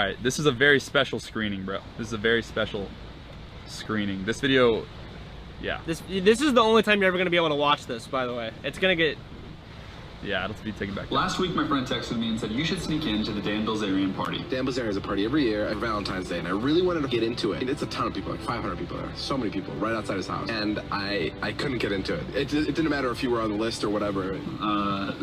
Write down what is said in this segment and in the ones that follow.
Alright, this is a very special screening, bro. This is a very special screening. This video, yeah. This is the only time you're ever going to be able to watch this, by the way. It's going to get... Yeah, it'll be taken back. Last week, my friend texted me and said, you should sneak into the Dan Bilzerian party. Dan Bilzerian has a party every year at Valentine's Day, and I really wanted to get into it. It's a ton of people, like 500 people there. So many people right outside his house. And I couldn't get into it. It didn't matter if you were on the list or whatever.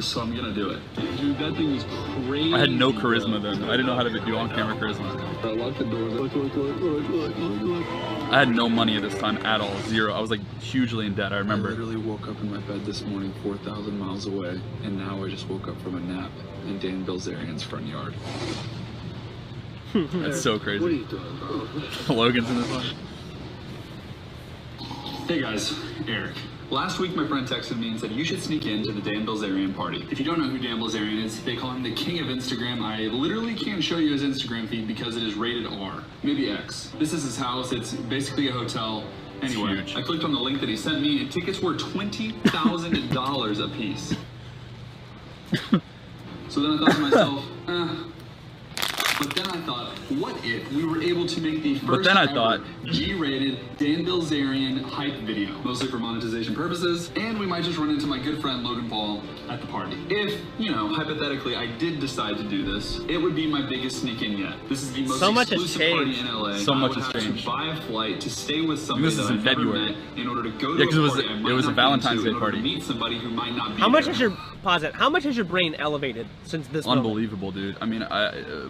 So I'm gonna do it. Dude, that thing was crazy. I had no charisma then. I didn't know how to do on-camera charisma. I locked the door. Look. I had no money at this time at all. Zero. I was like hugely in debt, I remember. I literally woke up in my bed this morning 4,000 miles away, and now I just woke up from a nap in Dan Bilzerian's front yard. That's so crazy. What are you doing, bro? Logan's in this one. Hey guys, Eric. Last week my friend texted me and said you should sneak into the Dan Bilzerian party. If you don't know who Dan Bilzerian is, they call him the king of Instagram. I literally can't show you his Instagram feed because it is rated R, maybe X. This is his house. It's basically a hotel. Anyway, I clicked on the link that he sent me and tickets were $20,000 a piece. So then I thought to myself, But then I thought, what if we were able to make the first ever G-rated Dan Bilzerian hype video, mostly for monetization purposes, and we might just run into my good friend Logan Paul at the party. If, you know, hypothetically, I did decide to do this, it would be my biggest sneak-in yet. This is the most exclusive party in LA. So much has changed. I would have to buy a flight to stay with somebody that I've never met in order to go to a party I might not it was a Valentine's Day party. To meet somebody who might not be How much has your How much has your brain elevated since this moment? Unbelievable, dude. I mean,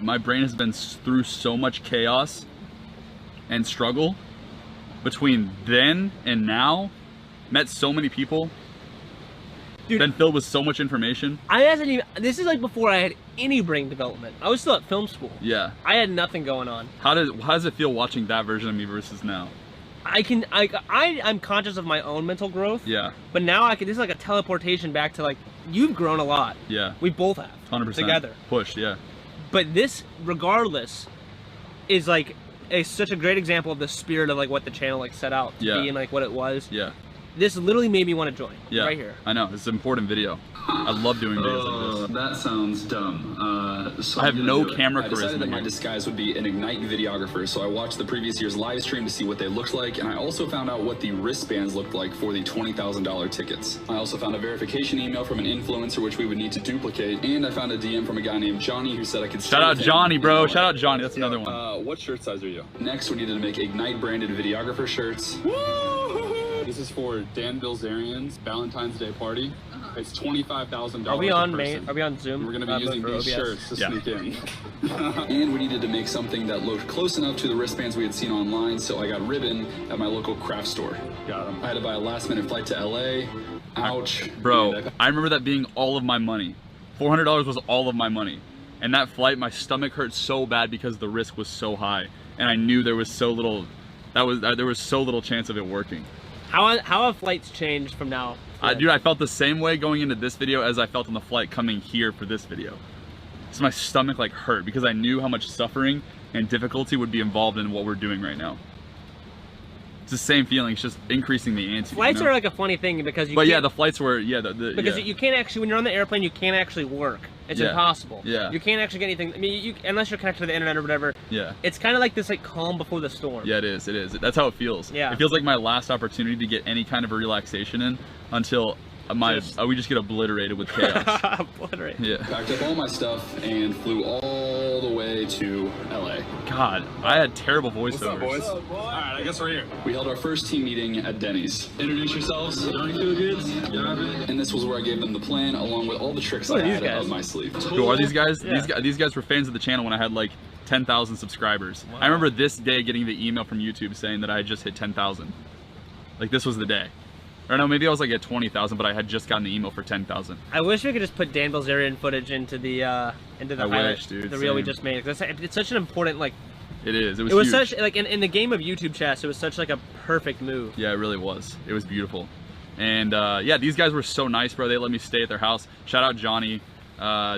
my brain has been through so much chaos and struggle between then and now. Met so many people. Dude, been filled with so much information. This is like before I had any brain development. I was still at film school. Yeah. I had nothing going on. How does it feel watching that version of me versus now? I'm conscious of my own mental growth. Yeah. But now this is like a teleportation back to like, you've grown a lot. Yeah. We both have. 100%. Together. Pushed, yeah. But this, regardless, is like such a great example of the spirit of like what the channel like set out to be and like what it was. Yeah. This literally made me want to join. Yeah. Right here. I know. It's an important video. I love doing videos like this. That sounds dumb. So I have no camera charisma. I decided that my disguise would be an Ignite videographer, so I watched the previous year's live stream to see what they looked like, and I also found out what the wristbands looked like for the $20,000 tickets. I also found a verification email from an influencer which we would need to duplicate, and I found a DM from a guy named Johnny who said I could Shout out Johnny, bro. Shout out Johnny. That's another one. What shirt size are you? Next, we needed to make Ignite branded videographer shirts. This is for Dan Bilzerian's Valentine's Day party. It's $25,000. Are we on Are we on Zoom? We're going to be using these shirts to sneak in. And we needed to make something that looked close enough to the wristbands we had seen online, so I got ribbon at my local craft store. Got them. I had to buy a last-minute flight to LA. Ouch. Bro, I remember that being all of my money. $400 was all of my money. And that flight, my stomach hurt so bad because the risk was so high, and I knew there was so little. There was so little chance of it working. How have flights changed from now? Dude, I felt the same way going into this video as I felt on the flight coming here for this video. So my stomach like hurt because I knew how much suffering and difficulty would be involved in what we're doing right now. It's the same feeling. It's just increasing the ante. Flights are like a funny thing because yeah, the flights were because you can't actually, when you're on the airplane, you can't actually work. It's impossible. Yeah. You can't actually get anything. I mean, unless you're connected to the internet or whatever. Yeah. It's kind of like this like calm before the storm. Yeah, it is. It is. That's how it feels. Yeah. It feels like my last opportunity to get any kind of a relaxation in until we just get obliterated with chaos. Obliterated. Yeah. Packed up all my stuff and flew all the way to LA. God, I had terrible voiceovers. What's up, boys? All right, I guess we're here. We held our first team meeting at Denny's. Introduce yourselves. Johnny Two Goods. And this was where I gave them the plan along with all the tricks I had up my sleeve. Who are these guys? Yeah. These guys were fans of the channel when I had like 10,000 subscribers. Wow. I remember this day getting the email from YouTube saying that I had just hit 10,000. Like this was the day. Or no, maybe I was like at 20,000, but I had just gotten the email for 10,000. I wish we could just put Dan Bilzerian footage into the reel we just made. It's such an important like. It is. It was huge. Such like in the game of YouTube chess. It was such like a perfect move. Yeah, it really was. It was beautiful, and yeah, these guys were so nice, bro. They let me stay at their house. Shout out Johnny.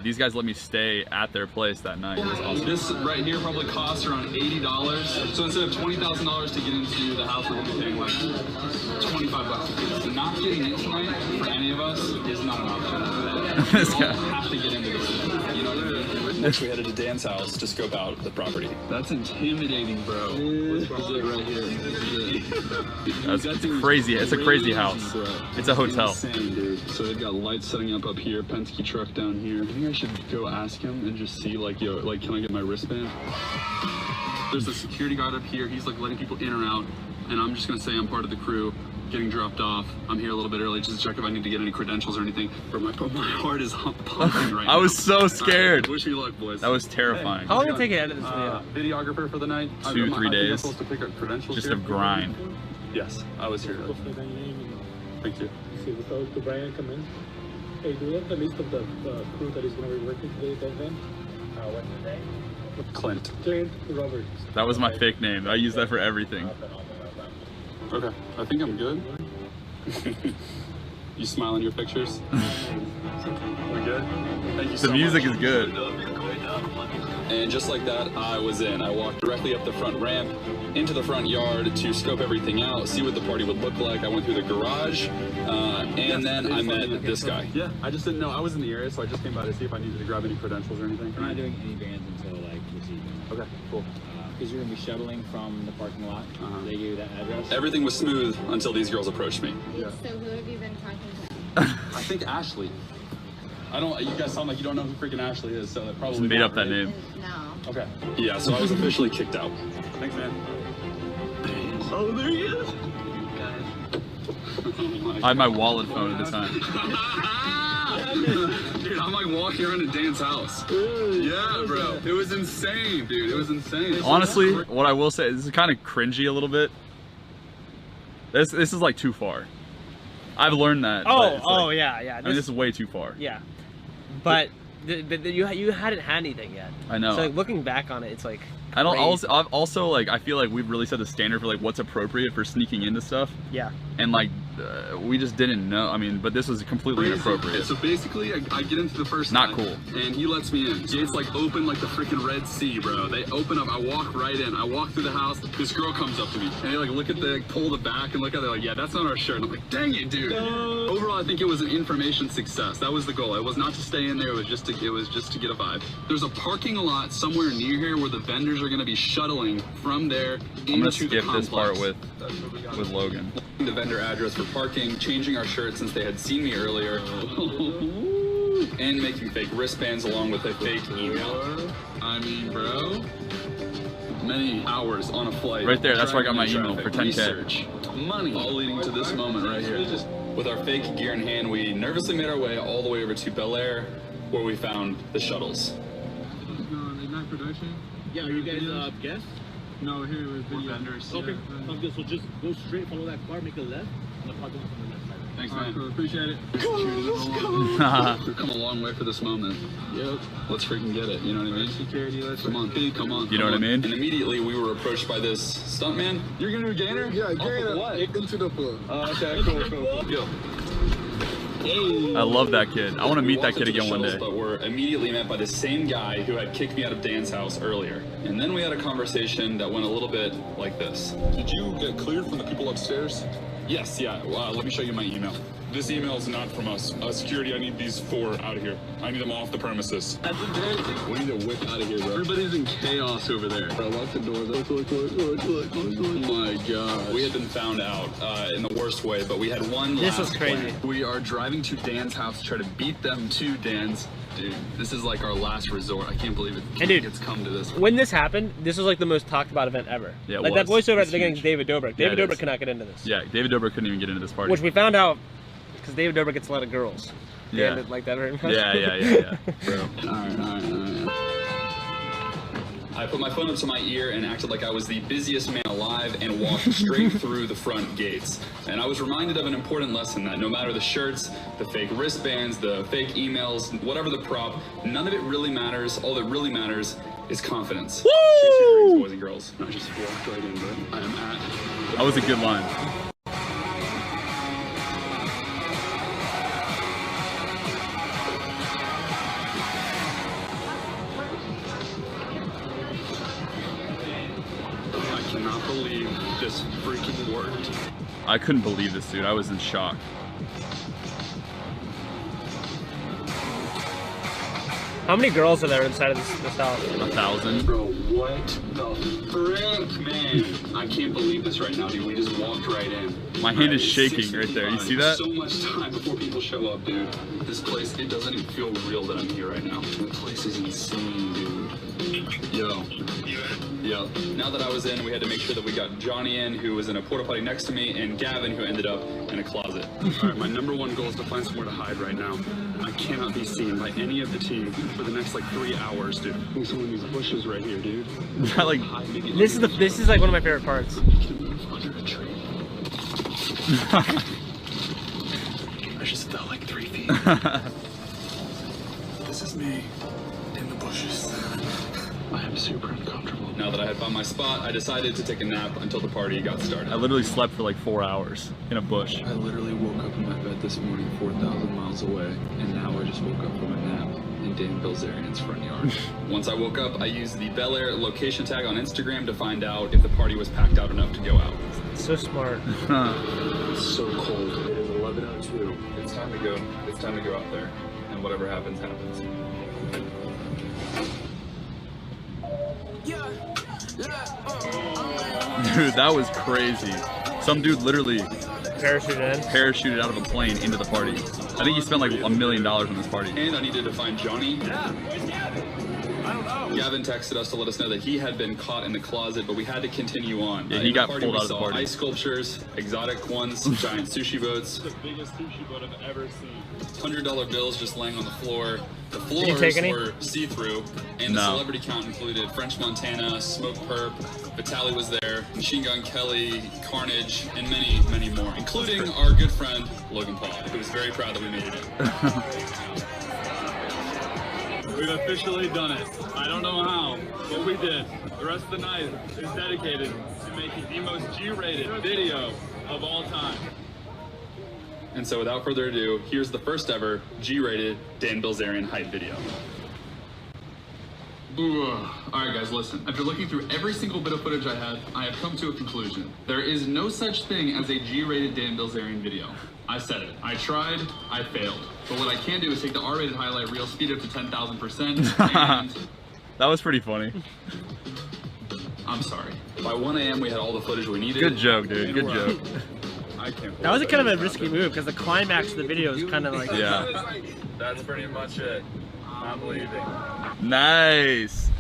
These guys let me stay at their place that night. It was awesome. This right here probably costs around $80. So instead of $20,000 to get into the house, we're gonna be paying like $25 a piece. Not getting in tonight for any of us is not an option. This guy. We all have to get into this. You know what I mean? next we headed to Dan's house to scope out the property. That's intimidating, bro. What's right here? That's crazy. It's a crazy house. It's a hotel. Insane, dude. So they've got lights setting up here, Penske truck down here. I think I should go ask him and just see, like, yo, like, can I get my wristband? There's a security guard up here. He's like letting people in or out, and I'm just gonna say I'm part of the crew, getting dropped off. I'm here a little bit early just to check if I need to get any credentials or anything. But my heart is pumping right now. I was so scared. Wish me luck, boys. That was terrifying. How long did it take you to edit this video? Videographer for the night. 2-3 days. Supposed to pick up credentials Just here. a grind. Yes, I was here. Thank you. To Brian, come in. Hey, do we have the list of the crew that is going to be working today then? What's his name? Clint. Clint Roberts. That was my fake name. I use that for everything. Okay, I think I'm good. You smile in your pictures? We're good? Thank you so much. The music is good. And just like that, I was in. I walked directly up the front ramp, into the front yard to scope everything out, see what the party would look like. I went through the garage, and then I met this guy. Yeah, I just didn't know. I was in the area, so I just came by to see if I needed to grab any credentials or anything. We're not doing any bands until like this evening. Okay, cool. Because you're gonna be shuttling from the parking lot. They gave you that address. Everything was smooth until these girls approached me. Yeah. So who have you been talking to? I think Ashley. You guys sound like you don't know who freaking Ashley is, so that probably Just made up that name. No. Okay. Yeah, so I was officially kicked out. Thanks, man. Oh, there he is. I had my wallet phone at the time. Dude, I'm like walking around in Dan's house. Yeah, bro. It was insane, dude. It was insane. Honestly, what I will say is this is kind of cringy a little bit. This is like too far. I've learned that. Yeah. I mean, this is way too far. Yeah. But you hadn't had anything yet. I know. So like, looking back on it, it's like I don't also like I feel like we've really set the standard for like what's appropriate for sneaking into stuff. Yeah. And like we just didn't know. I mean, but this was completely inappropriate. So basically, I get into the first Not line, cool. and he lets me in. Gates like open like the freaking Red Sea, bro. They open up. I walk right in. I walk through the house. This girl comes up to me, and they like look at pull the back and look at it. They're like, yeah, that's not our shirt. And I'm like, dang it, dude. No. Overall, I think it was an information success. That was the goal. It was not to stay in there. It was just to get a vibe. There's a parking lot somewhere near here where the vendors are going to be shuttling from there into I'm gonna the skip complex. this part with Logan. The vendor address for parking, changing our shirts since they had seen me earlier, and making fake wristbands along with a fake email. I mean, bro, many hours on a flight. Right there, that's where I got my driving email in for 10K. Research, money, all leading to this moment right here. With our fake gear in hand, we nervously made our way all the way over to Bel Air, where we found the shuttles. Ignite production. Yeah, are you guys guests? No, here we're vendors. Okay, sounds good. So just go straight, follow that car, make a left, and the parking lot's on the left side. Thanks, Alright, man. cool. Appreciate it. We've come a long way for this moment. Yep. Let's freaking get it. You know what I mean? Security, let's Come on, Pete, come on. You know what I mean? And immediately we were approached by this stuntman. You're gonna do a gainer? Yeah, gainer. What? Into the pool. Oh, okay, cool. Yo. I love that kid. I want to meet that kid again one day. But we're immediately met by the same guy who had kicked me out of Dan's house earlier. And then we had a conversation that went a little bit like this. Did you get cleared from the people upstairs? Yes, yeah. Let me show you my email. This email is not from us. Security, I need these 4 out of here. I need them off the premises. We need to whip out of here, bro. Everybody's in chaos over there. Bro, lock the door. Look. Oh my god. We had been found out in the worst way, but we had one last This was crazy. plan. We are driving to Dan's house to try to beat them to Dan's. Dude, this is like our last resort. I can't believe it. And dude, it's come to this. When this happened, this was like the most talked about event ever. Yeah, it like was. that voiceover at It's the beginning huge. is David Dobrik. Yeah, David it Dobrik is. could not get into this. Yeah, David Dobrik couldn't even get into this party. Which we found out because David Dobrik gets a lot of girls. Yeah. Dan didn't like that very much. Yeah. Bro. Alright. I put my phone up to my ear and acted like I was the busiest man alive and walked straight through the front gates. And I was reminded of an important lesson that no matter the shirts, the fake wristbands, the fake emails, whatever the prop, none of it really matters. All that really matters is confidence. Woo! Chase your dreams, boys and girls. I just walked right in, but I am at... That was a good line. I cannot believe this freaking worked. I couldn't believe this, dude. I was in shock. How many girls are there inside of this house? 1,000. Bro, what the frick, man? I can't believe this right now, dude. We just walked right in. My hand is shaking right there. You see that? So much time before people show up, dude. This place, it doesn't even feel real that I'm here right now. The place is insane, dude. Yo. Yo. Now that I was in, we had to make sure that we got Johnny in, who was in a porta potty next to me, and Gavin, who ended up in a closet. All right, my number one goal is to find somewhere to hide right now. I cannot be seen by any of the team for the next like 3 hours, dude. There's some of these bushes right here, dude. Like, this is like one of my favorite parts. Under a tree. I just felt like 3 feet. This is me in the bushes. I am super uncomfortable. Now that I had found my spot, I decided to take a nap until the party got started. I literally slept for like 4 hours in a bush. I literally woke up in my bed this morning 4,000 miles away, and now I just woke up from a nap in Dan Bilzerian's front yard. Once I woke up, I used the Bel Air location tag on Instagram to find out if the party was packed out enough to go out. So smart. It's so cold. It is 11:02. It's time to go. It's time to go out there, and whatever happens, happens. Dude, that was crazy. Some dude literally parachuted out of a plane into the party. I think he spent like $1 million on this party. And I needed to find Johnny. Yeah, where's Gavin? I don't know. Gavin texted us to let us know that he had been caught in the closet, but we had to continue on. Yeah, he got pulled out of the party. Ice sculptures, exotic ones, giant sushi boats. The biggest sushi boat I've ever seen. $100 bills just laying on the floor. The floors were see-through, and the celebrity count included French Montana, Smoke Perp, Vitaly was there, Machine Gun Kelly, Carnage, and many, many more, including our good friend Logan Paul, who was very proud that we made it in. We've officially done it. I don't know how, but we did. The rest of the night is dedicated to making the most G-rated video of all time. And so without further ado, here's the first ever G-rated Dan Bilzerian hype video. Alright guys, listen. After looking through every single bit of footage I have come to a conclusion. There is no such thing as a G-rated Dan Bilzerian video. I said it. I tried, I failed. But what I can do is take the R-rated highlight reel, speed it up to 10,000%, and... That was pretty funny. I'm sorry. By 1 a.m. we had all the footage we needed. Good joke, dude. Good joke. That was a kind of a risky move because the climax of the video is kind of like... Yeah. That's pretty much it. I'm leaving. Nice.